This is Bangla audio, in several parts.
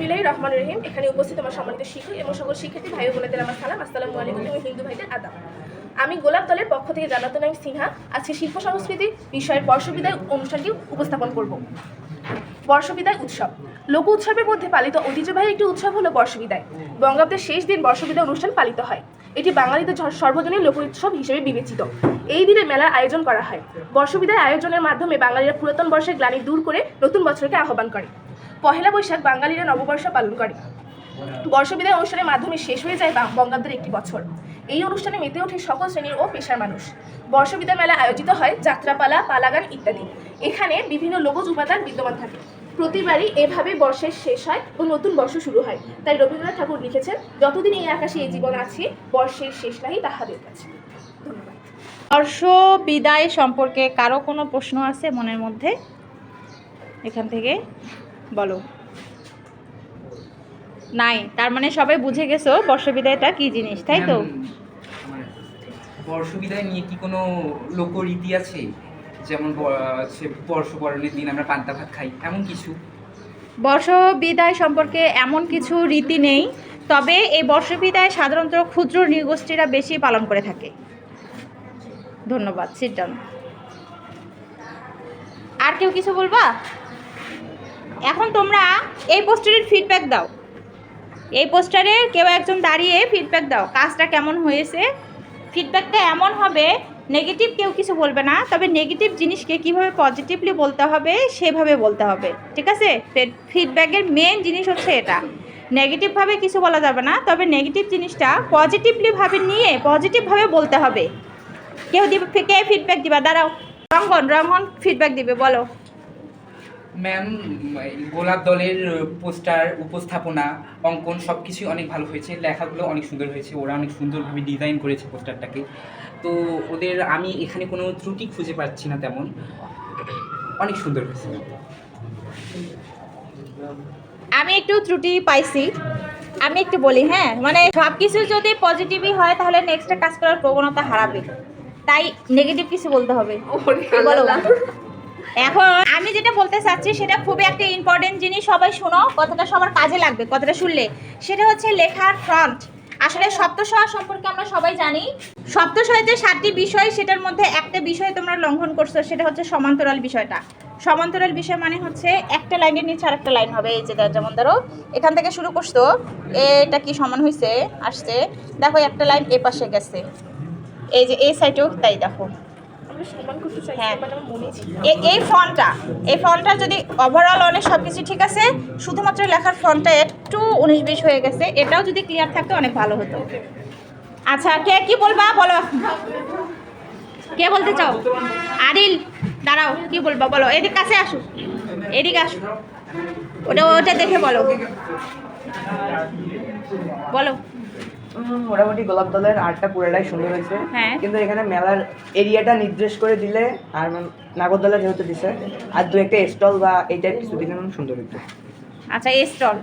বিসমিল্লাহির রহমানির রহিম। এখানে উপস্থিত আমার সম্মানিত শিক্ষক এবং সকল শিক্ষার্থী ভাই ও বোনেদের আমার সালাম, আসসালামু আলাইকুম এবং হিন্দু ভাইদের আদাব। আমি গোলাপ দলের পক্ষ থেকে জান্নাতুল নাঈম সিনহা আজকে শিল্প সংস্কৃতি বিষয়ের বর্ষবিদায় অনুষ্ঠানটি উপস্থাপন করব। বর্ষবিদায় উৎসব লোক উৎসবের মধ্যে পালিত ঐতিহ্যবাহী একটি উৎসব হলো বর্ষবিদায়। বঙ্গাব্দের শেষ দিন বর্ষবিদায় অনুষ্ঠান পালিত হয়। এটি বাঙালিদের সর্বজনীন লোক উৎসব হিসেবে বিবেচিত। এই দিনে মেলার আয়োজন করা হয়। বর্ষবিদায় আয়োজনের মাধ্যমে বাঙালিরা পুরাতন বর্ষের গ্লানি দূর করে নতুন বছরকে আহ্বান করে। পহেলা বৈশাখ বাঙালিরা নববর্ষ পালন করে। বর্ষবিদায় অনুষ্ঠানের মাধ্যমে শেষ হয়ে যায় বঙ্গাব্দের একটি বছর। এই অনুষ্ঠানে মেতে ওঠে সকল শ্রেণীর ও পেশার মানুষ। বর্ষবিদায় মেলা আয়োজিত হয় যাত্রাপালা, পালাগান ইত্যাদি। এখানে বিভিন্ন লোকজ উপাদান বিদ্যমান থাকে। প্রতিবারই এভাবে বর্ষের শেষ হয় ও নতুন বর্ষ শুরু হয়। তাই রবীন্দ্রনাথ ঠাকুর লিখেছেন, যতদিন এই আকাশে এই জীবন আছে, বর্ষের শেষ নাহি তাহাদের কাছে। ধন্যবাদ। বর্ষ বিদায় সম্পর্কে কারো কোনো প্রশ্ন আছে মনের মধ্যে? এখান থেকে বলো। নাই, তার মানে সবাই বুঝে গেছো বর্ষ বিদায়টা কি জিনিস, তাই তো? বর্ষ বিদায় নিয়ে কি কোনো লোকরীতি আছে? যেমন বর্ষবরণের দিন আমরা পান্তা ভাত খাই, এমন কিছু? বর্ষ বিদায় সম্পর্কে এমন কিছু রীতি নেই, তবে এই বর্ষ বিদায় সাধারণত ক্ষুদ্র নৃগোষ্ঠীরা বেশি পালন করে থাকে। ধন্যবাদ। Sit down. আর কেউ কিছু বলবা? এখন তোমরা এই পোস্টারের ফিডব্যাক দাও। এই পোস্টারে কেউ একজন দাঁড়িয়ে ফিডব্যাক দাও, কাজটা কেমন হয়েছে। ফিডব্যাকটা এমন হবে, নেগেটিভ কেউ কিছু বলবে না, তবে নেগেটিভ জিনিসকে কীভাবে পজিটিভলি বলতে হবে সেভাবে বলতে হবে, ঠিক আছে? ফিডব্যাকের মেন জিনিস হচ্ছে এটা। নেগেটিভভাবে কিছু বলা যাবে না, তবে নেগেটিভ জিনিসটা পজিটিভলিভাবে নিয়ে পজিটিভভাবে বলতে হবে। কে ফিডব্যাক দিবা? দাঁড়াও, রঙ্গন ফিডব্যাক দিবে, বলো। ম্যাম, গোলাপ দলের পোস্টার, উপস্থাপনা, অঙ্কন সব কিছুই অনেক ভালো হয়েছে। লেখাগুলো অনেক সুন্দর হয়েছে, ওরা অনেক সুন্দরভাবে ডিজাইন করেছে পোস্টারটাকে। তো ওদের আমি এখানে কোনো ত্রুটি খুঁজে পাচ্ছি না তেমন। অনেক সুন্দর হয়েছে। আমি একটু ত্রুটি পাইছি, আমি একটু বলি। হ্যাঁ, মানে সব কিছু যদি পজিটিভই হয় তাহলে নেক্সটে কাজ করার প্রবণতা হারাবে, তাই নেগেটিভ কিছু বলতে হবে। বলো। এখন আমি যেটা বলতে চাচ্ছি সেটা খুবই একটা ইম্পর্টেন্ট জিনিস, সবাই শোনো, কথাটা সবার কাজে লাগবে কথাটা শুনলে। সেটা হচ্ছে লেখার ফ্রন্ট। আসলে সপ্তস্ব সম্পর্কে আমরা সবাই জানি, সপ্তস্বয়ে যে 7টি বিষয়, সেটার মধ্যে একটা বিষয় তোমরা লঙ্ঘন করছো, সেটা হচ্ছে সমান্তরাল বিষয়টা। সমান্তরাল বিষয় মানে হচ্ছে একটা লাইনের নিচে আর একটা লাইন হবে। এই যে যেমন ধরো এখান থেকে শুরু করছো, এটা কি সমান হয়েছে আসছে, দেখো একটা লাইন এ পাশে গেছে, এই যে এই সাইডেও তাই, দেখো। হ্যাঁ, এই ফন্টটা যদি ওভারঅল অনেক সব কিছু ঠিক আছে, শুধুমাত্র লেখার ফন্টটা একটু 19-20 হয়ে গেছে, এটাও যদি ক্লিয়ার থাকতো অনেক ভালো হতো। আচ্ছা, কে কি বলবা বলো, কে বলতে চাও? আদিল, দাঁড়াও, কি বলবা বলো। এদিক কাছে আসো, এদিকে আসো, ওটা দেখে বলো, বলো। মোটামুটি গোলাপ দলের আর্টটা পুরোটাই সুন্দর হয়েছে, কিন্তু এখানে মেলার এরিয়াটা নির্দেশ করে দিলে, আর নাগর দলের যেহেতু দিছে, আর দু একটা স্টল বা এই টাইপ কিছু দিলে সুন্দর হতো। আচ্ছা, স্টল,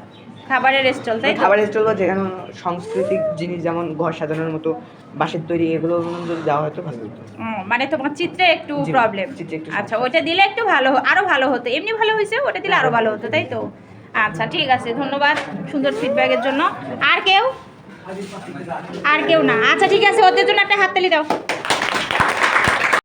খাবারের স্টল, তাই? খাবারের স্টল বা যেখানে সাংস্কৃতিক জিনিস যেমন ঘর সাজানোর মতো বাঁশের তৈরি, এগুলো যদি দেওয়া হয়তো ভালো হতো। মানে তোমার চিত্রে একটু প্রবলেম। আচ্ছা, ওটা দিলে একটু ভালো, আরো ভালো হতো। এমনি ভালো হয়েছে, ওটা দিলে আরো ভালো হতো, তাই তো? আচ্ছা, ঠিক আছে, ধন্যবাদ সুন্দর ফিডব্যাকের জন্য। আর কেউ? আর কেউ না? আচ্ছা, ঠিক আছে, ওদের জন্য একটা হাততালি দাও।